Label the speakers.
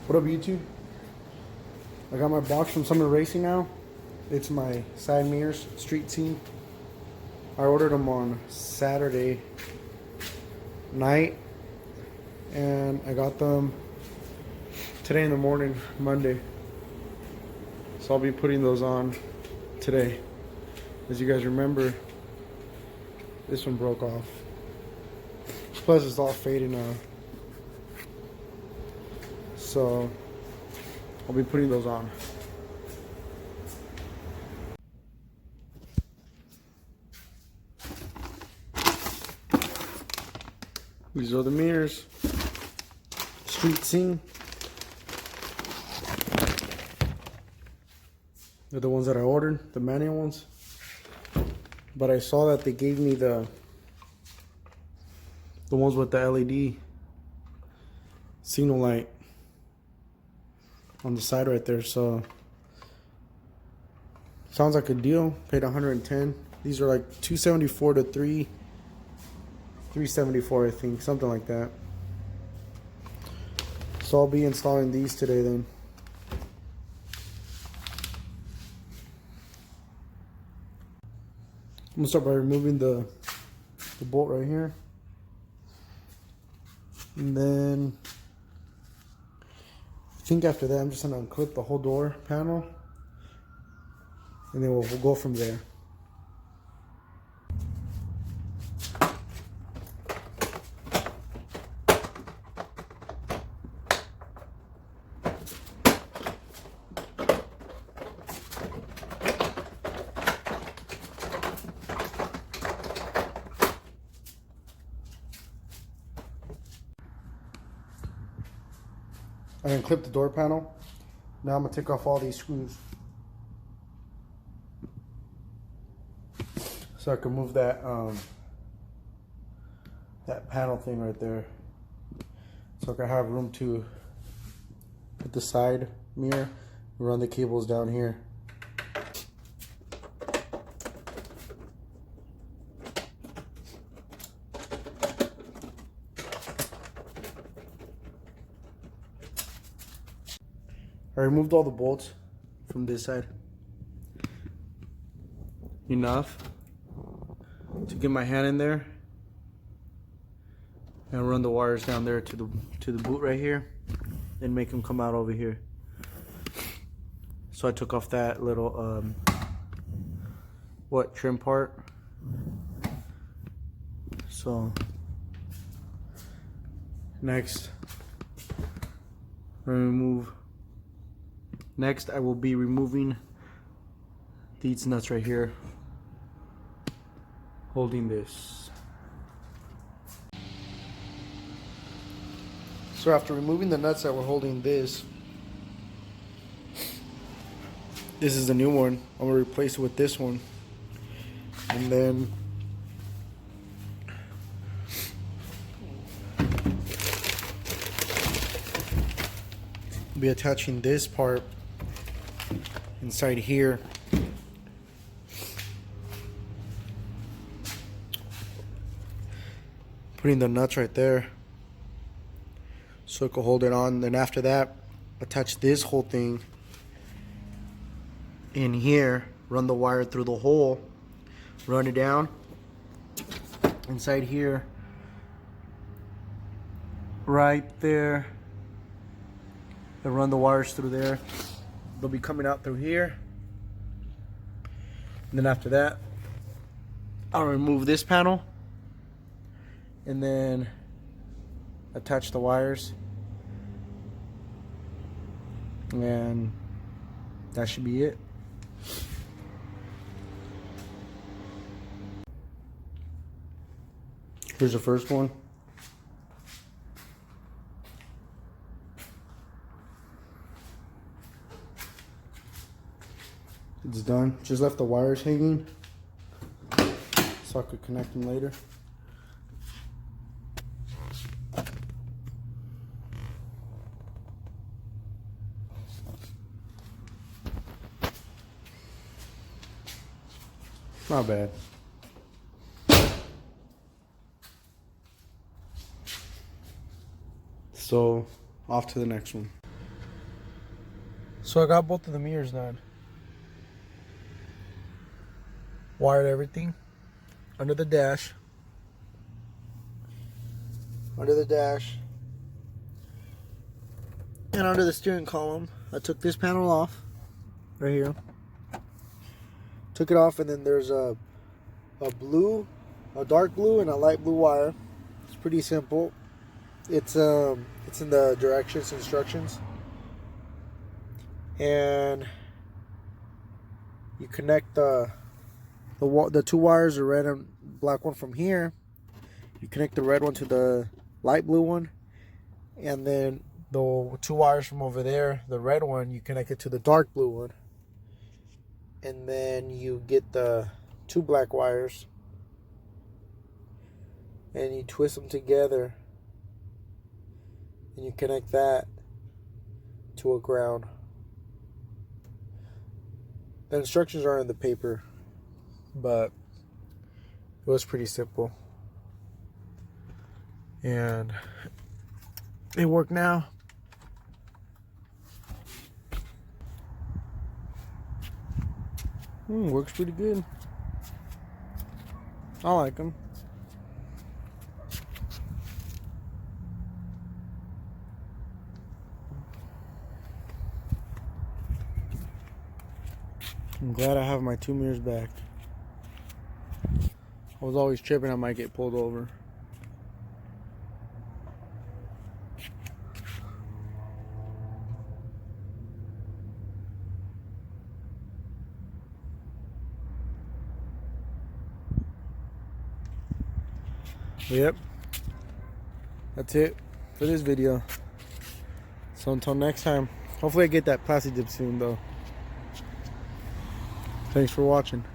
Speaker 1: What up, YouTube? I got my box from Sumit Racing now. It's my side mirrors, street scene. I ordered them on Saturday night, and I got them today in the morning, Monday. So I'll be putting those on today. As you guys remember, this one broke off. Plus, it's all faded now. So I'll be putting those on. These are the mirrors. Street scene. They're the ones that I ordered, the manual ones. But I saw that they gave me the ones with the LED signal light on the side right there. So sounds like a deal. Paid 110. These are like 274 to 374, I think, something like that. So I'll be installing these today then. I'm gonna start by removing the bolt right here, and then I think after that I'm just gonna unclip the whole door panel, and then we'll go from there. I unclipped the door panel. Now I'm gonna take off all these screws so I can move that that panel thing right there, so I can have room to put the side mirror, run the cables down here. I removed all the bolts from this side. Enough to get my hand in there and run the wires down there to the boot right here, and make them come out over here. So I took off that little trim part. So next I will be removing these nuts right here, holding this. So after removing the nuts that were holding this is the new one. I'm gonna replace it with this one, and then be attaching this part inside here. Putting the nuts right there so it can hold it on. Then after that, attach this whole thing in here, run the wire through the hole, run it down inside here, right there, and run the wires through there. They'll be coming out through here. And then after that, I'll remove this panel and then attach the wires, and that should be it. Here's the first one. It's done. Just left the wires hanging so I could connect them later. Not bad. So off to the next one. So I got both of the mirrors done. Wired everything under the dash. Under the dash. And under the steering column. I took this panel off. Right here. Took it off, and then there's a blue, a dark blue, and a light blue wire. It's pretty simple. It's in the directions, instructions. And you connect the two wires, the red and black one from here. You connect the red one to the light blue one, and then the two wires from over there, the red one, you connect it to the dark blue one, and then you get the two black wires and you twist them together and you connect that to a ground. The instructions are in the paper, but it was pretty simple. And it worked now. Works pretty good. I like them. I'm glad I have my two mirrors back. I was always tripping I might get pulled over. Yep. That's it for this video. So until next time, hopefully I get that plastic dip soon though. Thanks for watching.